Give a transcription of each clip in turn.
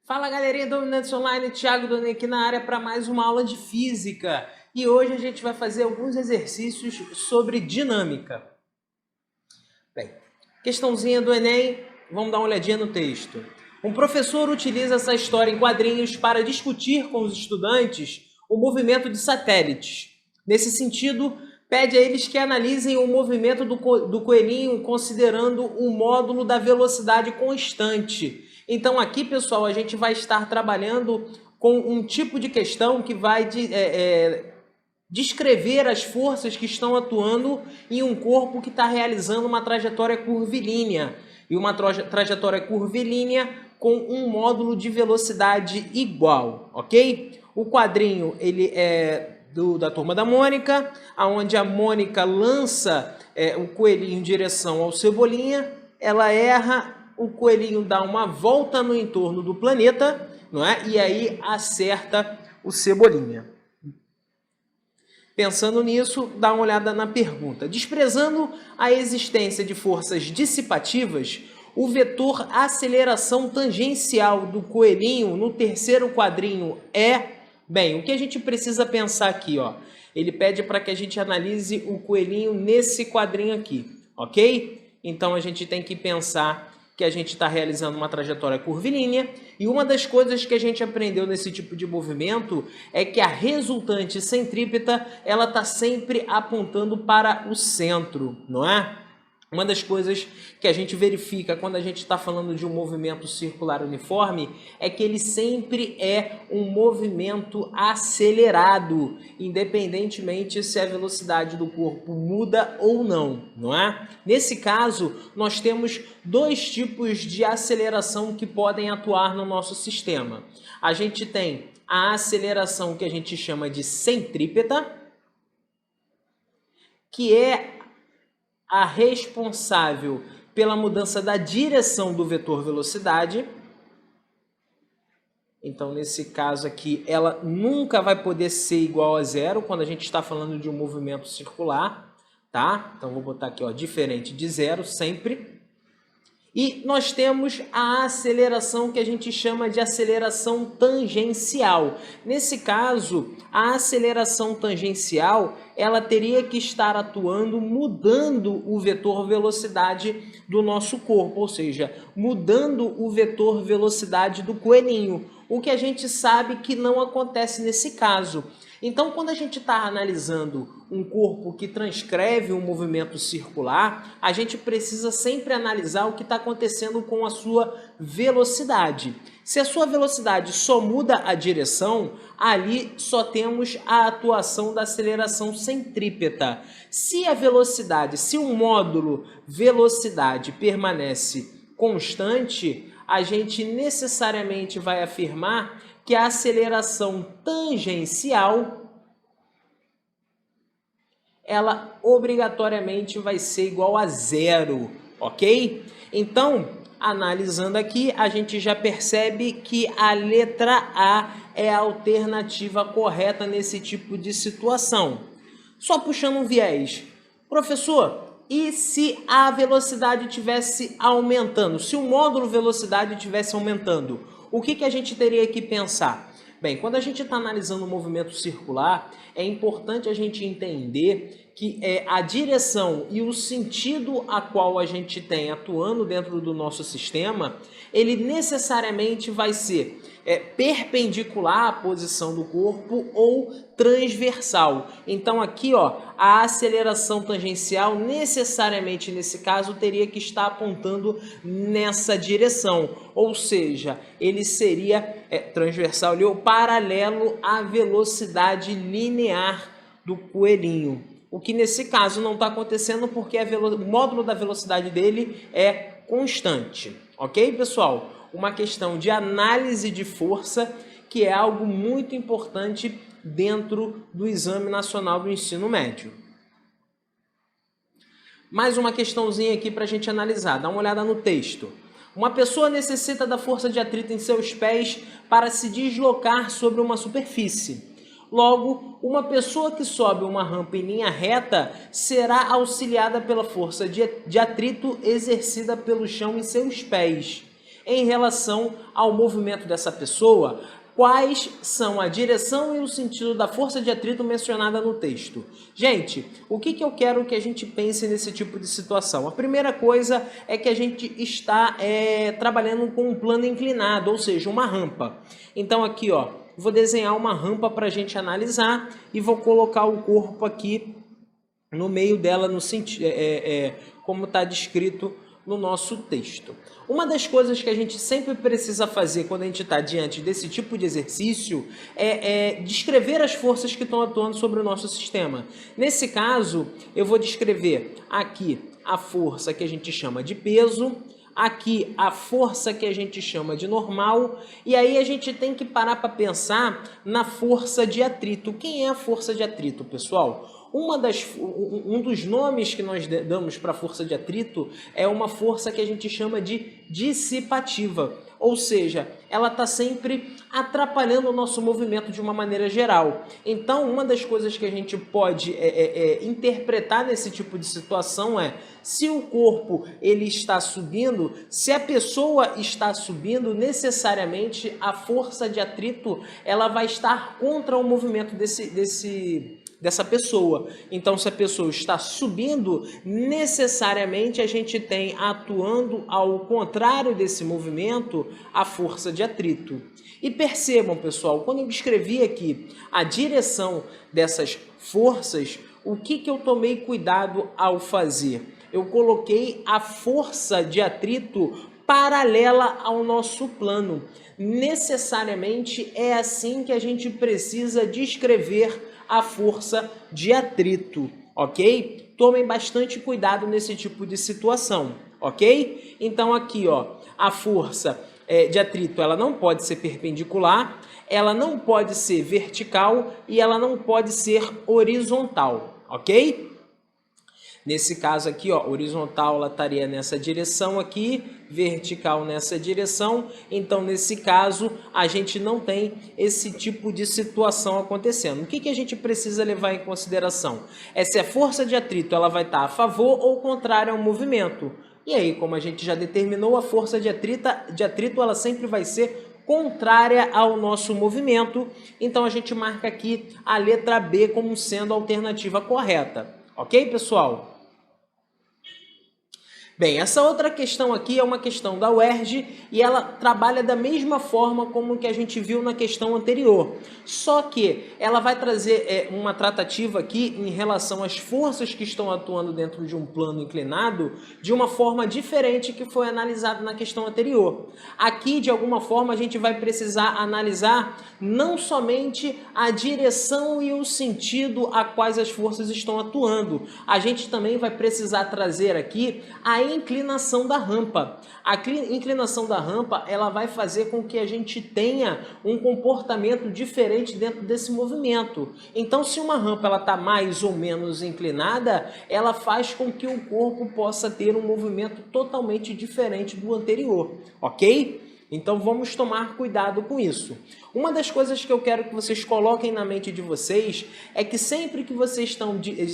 Fala galerinha do Dominantes Online, Thiago Doni aqui na área para mais uma aula de física. E hoje a gente vai fazer alguns exercícios sobre dinâmica. Bem, questãozinha do Enem, vamos dar uma olhadinha no texto. Um professor utiliza essa história em quadrinhos para discutir com os estudantes o movimento de satélites. Nesse sentido, pede a eles que analisem o movimento do coelhinho considerando o módulo da velocidade constante. Então aqui, pessoal, a gente vai estar trabalhando com um tipo de questão que vai descrever as forças que estão atuando em um corpo que está realizando uma trajetória curvilínea. E uma trajetória curvilínea com um módulo de velocidade igual, ok? O quadrinho ele é da Turma da Mônica, onde a Mônica lança o coelhinho em direção ao Cebolinha, ela erra, o coelhinho dá uma volta no entorno do planeta, não é? E aí acerta o Cebolinha. Pensando nisso, dá uma olhada na pergunta. Desprezando a existência de forças dissipativas, o vetor aceleração tangencial do coelhinho no terceiro quadrinho é... Bem, o que a gente precisa pensar aqui, ó? Ele pede para que a gente analise o coelhinho nesse quadrinho aqui, ok? Então a gente tem que pensar que a gente está realizando uma trajetória curvilínea, e uma das coisas que a gente aprendeu nesse tipo de movimento é que a resultante centrípeta ela está sempre apontando para o centro, não é? Uma das coisas que a gente verifica quando a gente está falando de um movimento circular uniforme é que ele sempre é um movimento acelerado, independentemente se a velocidade do corpo muda ou não, não é? Nesse caso, nós temos dois tipos de aceleração que podem atuar no nosso sistema. A gente tem a aceleração que a gente chama de centrípeta, que é a responsável pela mudança da direção do vetor velocidade. Então, nesse caso aqui, ela nunca vai poder ser igual a zero quando a gente está falando de um movimento circular, tá? Então, vou botar aqui, ó, diferente de zero sempre. E nós temos a aceleração que a gente chama de aceleração tangencial. Nesse caso, a aceleração tangencial, ela teria que estar atuando mudando o vetor velocidade do nosso corpo, ou seja, mudando o vetor velocidade do coelhinho, o que a gente sabe que não acontece nesse caso. Então, quando a gente está analisando um corpo que transcreve um movimento circular, a gente precisa sempre analisar o que está acontecendo com a sua velocidade. Se a sua velocidade só muda a direção, ali só temos a atuação da aceleração centrípeta. Se a velocidade, se o módulo velocidade permanece constante, a gente necessariamente vai afirmar que a aceleração tangencial ela obrigatoriamente vai ser igual a zero, ok? Então, analisando aqui, a gente já percebe que a letra A é a alternativa correta nesse tipo de situação. Só puxando um viés. Professor, e se a velocidade estivesse aumentando? Se o módulo velocidade estivesse aumentando, o que a gente teria que pensar? Bem, quando a gente está analisando o movimento circular, é importante a gente entender que a direção e o sentido a qual a gente tem atuando dentro do nosso sistema, ele necessariamente vai ser perpendicular à posição do corpo ou transversal. Então aqui, ó, a aceleração tangencial necessariamente nesse caso teria que estar apontando nessa direção, ou seja, ele seria transversal ali, ou paralelo à velocidade linear do coelhinho. O que nesse caso não está acontecendo porque o módulo da velocidade dele é constante. Ok, pessoal? Uma questão de análise de força que é algo muito importante dentro do Exame Nacional do Ensino Médio. Mais uma questãozinha aqui para a gente analisar. Dá uma olhada no texto. Uma pessoa necessita da força de atrito em seus pés para se deslocar sobre uma superfície. Logo, uma pessoa que sobe uma rampa em linha reta será auxiliada pela força de atrito exercida pelo chão em seus pés. em relação ao movimento dessa pessoa, quais são a direção e o sentido da força de atrito mencionada no texto? Gente, o que eu quero que a gente pense nesse tipo de situação? A primeira coisa é que a gente está trabalhando com um plano inclinado, ou seja, uma rampa. Então aqui, ó, vou desenhar uma rampa para a gente analisar e vou colocar o corpo aqui no meio dela, no sentido, como está descrito no nosso texto. Uma das coisas que a gente sempre precisa fazer quando a gente está diante desse tipo de exercício é descrever as forças que estão atuando sobre o nosso sistema. Nesse caso, eu vou descrever aqui a força que a gente chama de peso, aqui a força que a gente chama de normal, e aí a gente tem que parar para pensar na força de atrito. Quem é a força de atrito, pessoal? Um dos nomes que nós damos para a força de atrito é uma força que a gente chama de dissipativa, ou seja, ela está sempre atrapalhando o nosso movimento de uma maneira geral. Então, uma das coisas que a gente pode interpretar nesse tipo de situação é: se o corpo ele está subindo, se a pessoa está subindo, necessariamente a força de atrito ela vai estar contra o movimento dessa pessoa. Então, se a pessoa está subindo, necessariamente a gente tem atuando ao contrário desse movimento a força de atrito. E percebam, pessoal, quando eu descrevi aqui a direção dessas forças, o que eu tomei cuidado ao fazer? Eu coloquei a força de atrito paralela ao nosso plano. Necessariamente é assim que a gente precisa descrever a força de atrito, ok? Tomem bastante cuidado nesse tipo de situação, ok? Então aqui, ó, a força de atrito, ela não pode ser perpendicular, ela não pode ser vertical e ela não pode ser horizontal, ok? Nesse caso aqui, ó, horizontal ela estaria nessa direção aqui, vertical nessa direção. Então, nesse caso, a gente não tem esse tipo de situação acontecendo. O que a gente precisa levar em consideração? É se a força de atrito ela vai estar a favor ou contrária ao movimento. E aí, como a gente já determinou, a força de atrito ela sempre vai ser contrária ao nosso movimento. Então, a gente marca aqui a letra B como sendo a alternativa correta. Ok, pessoal? Bem, essa outra questão aqui é uma questão da UERJ e ela trabalha da mesma forma como que a gente viu na questão anterior. Só que ela vai trazer uma tratativa aqui em relação às forças que estão atuando dentro de um plano inclinado de uma forma diferente que foi analisado na questão anterior. Aqui, de alguma forma, a gente vai precisar analisar não somente a direção e o sentido a quais as forças estão atuando. A gente também vai precisar trazer aqui a inclinação da rampa. A inclinação da rampa ela vai fazer com que a gente tenha um comportamento diferente dentro desse movimento. Então, se uma rampa ela está mais ou menos inclinada, ela faz com que o corpo possa ter um movimento totalmente diferente do anterior, ok? Então vamos tomar cuidado com isso. Uma das coisas que eu quero que vocês coloquem na mente de vocês é que sempre que vocês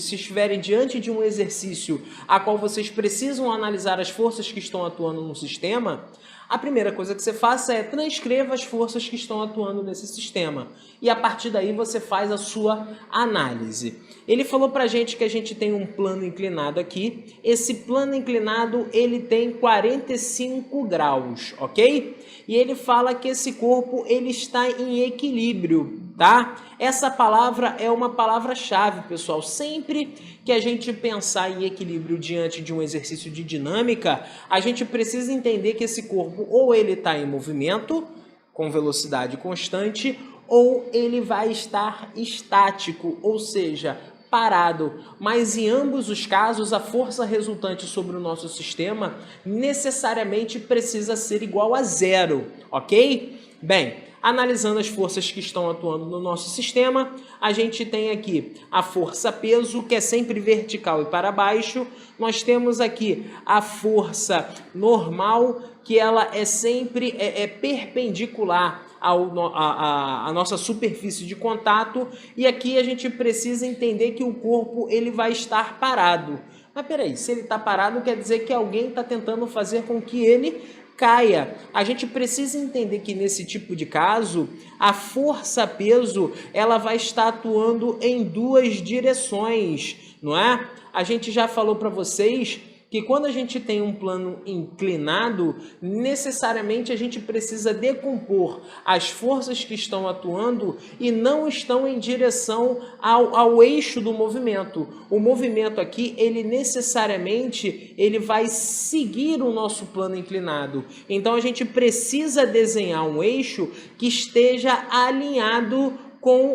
se estiverem diante de um exercício a qual vocês precisam analisar as forças que estão atuando no sistema, a primeira coisa que você faça é transcreva as forças que estão atuando nesse sistema. E a partir daí você faz a sua análise. Ele falou pra gente que a gente tem um plano inclinado aqui. Esse plano inclinado ele tem 45 graus, ok? E ele fala que esse corpo ele está em equilíbrio, tá? Essa palavra é uma palavra-chave, pessoal. Sempre que a gente pensar em equilíbrio diante de um exercício de dinâmica, a gente precisa entender que esse corpo ou ele está em movimento, com velocidade constante, ou ele vai estar estático, ou seja, parado. Mas em ambos os casos, a força resultante sobre o nosso sistema necessariamente precisa ser igual a zero, ok? Bem, analisando as forças que estão atuando no nosso sistema, a gente tem aqui a força peso, que é sempre vertical e para baixo. Nós temos aqui a força normal, que ela é sempre perpendicular à nossa superfície de contato. E aqui a gente precisa entender que o corpo ele vai estar parado. Mas peraí, se ele está parado, quer dizer que alguém está tentando fazer com que ele caia. A gente precisa entender que nesse tipo de caso, a força-peso ela vai estar atuando em duas direções, não é? A gente já falou para vocês que quando a gente tem um plano inclinado, necessariamente a gente precisa decompor as forças que estão atuando e não estão em direção ao eixo do movimento. O movimento aqui, ele necessariamente ele vai seguir o nosso plano inclinado. Então a gente precisa desenhar um eixo que esteja alinhado com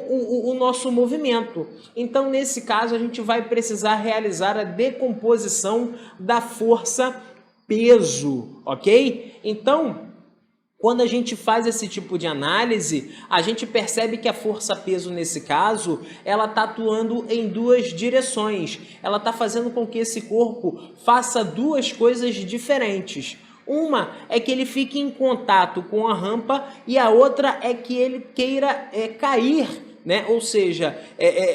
o nosso movimento. Então, nesse caso, a gente vai precisar realizar a decomposição da força peso, ok? Então, quando a gente faz esse tipo de análise, a gente percebe que a força peso, nesse caso, ela está atuando em duas direções. Ela está fazendo com que esse corpo faça duas coisas diferentes. Uma é que ele fique em contato com a rampa e a outra é que ele queira cair, né? Ou seja,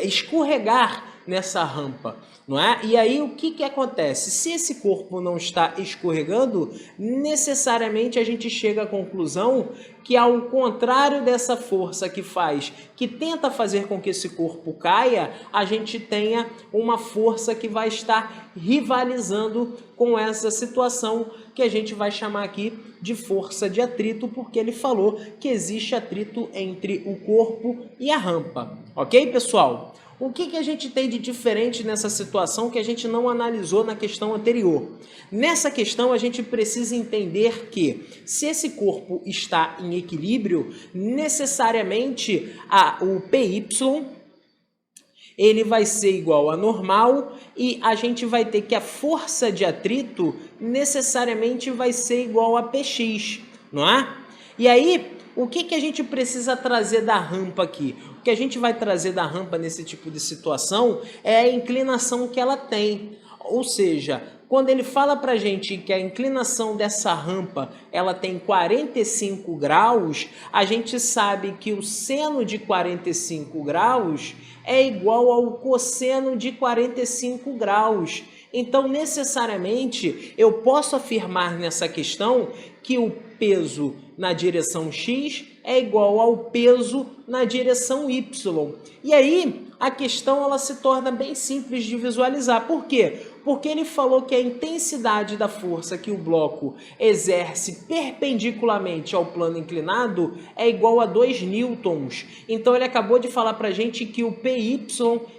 escorregar nessa rampa, não é? E aí o que acontece? Se esse corpo não está escorregando, necessariamente a gente chega à conclusão que, ao contrário dessa força que tenta fazer com que esse corpo caia, a gente tenha uma força que vai estar rivalizando com essa situação que a gente vai chamar aqui de força de atrito, porque ele falou que existe atrito entre o corpo e a rampa. Ok, pessoal? O que a gente tem de diferente nessa situação que a gente não analisou na questão anterior? Nessa questão, a gente precisa entender que, se esse corpo está em equilíbrio, necessariamente o PY ele vai ser igual a normal e a gente vai ter que a força de atrito necessariamente vai ser igual a Px, não é? E aí, o que a gente precisa trazer da rampa aqui? O que a gente vai trazer da rampa nesse tipo de situação é a inclinação que ela tem. Ou seja, quando ele fala para a gente que a inclinação dessa rampa ela tem 45 graus, a gente sabe que o seno de 45 graus é igual ao cosseno de 45 graus. Então, necessariamente, eu posso afirmar nessa questão que o peso na direção X é igual ao peso na direção Y. E aí, a questão ela se torna bem simples de visualizar. Por quê? Porque ele falou que a intensidade da força que o bloco exerce perpendicularmente ao plano inclinado é igual a 2 newtons. Então, ele acabou de falar para a gente que o PY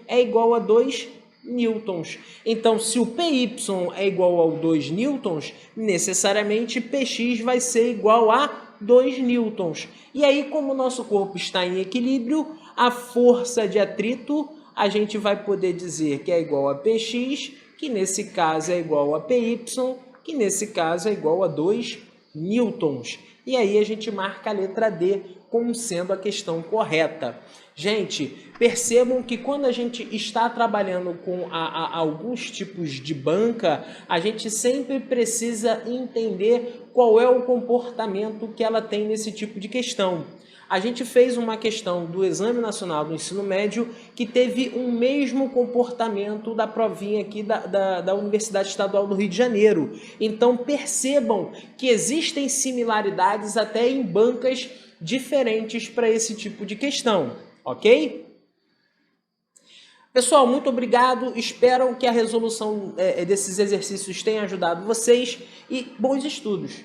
é igual a 2 newtons. Então, se o PY é igual a 2 newtons, necessariamente Px vai ser igual a 2 newtons. E aí, como o nosso corpo está em equilíbrio, a força de atrito a gente vai poder dizer que é igual a Px, que nesse caso é igual a Py, que nesse caso é igual a 2 newtons. E aí a gente marca a letra D como sendo a questão correta. Gente, percebam que quando a gente está trabalhando com alguns tipos de banca, a gente sempre precisa entender qual é o comportamento que ela tem nesse tipo de questão. A gente fez uma questão do Exame Nacional do Ensino Médio que teve o mesmo comportamento da provinha aqui da Universidade Estadual do Rio de Janeiro. Então percebam que existem similaridades até em bancas diferentes para esse tipo de questão, ok? Pessoal, muito obrigado. Espero que a resolução desses exercícios tenha ajudado vocês e bons estudos.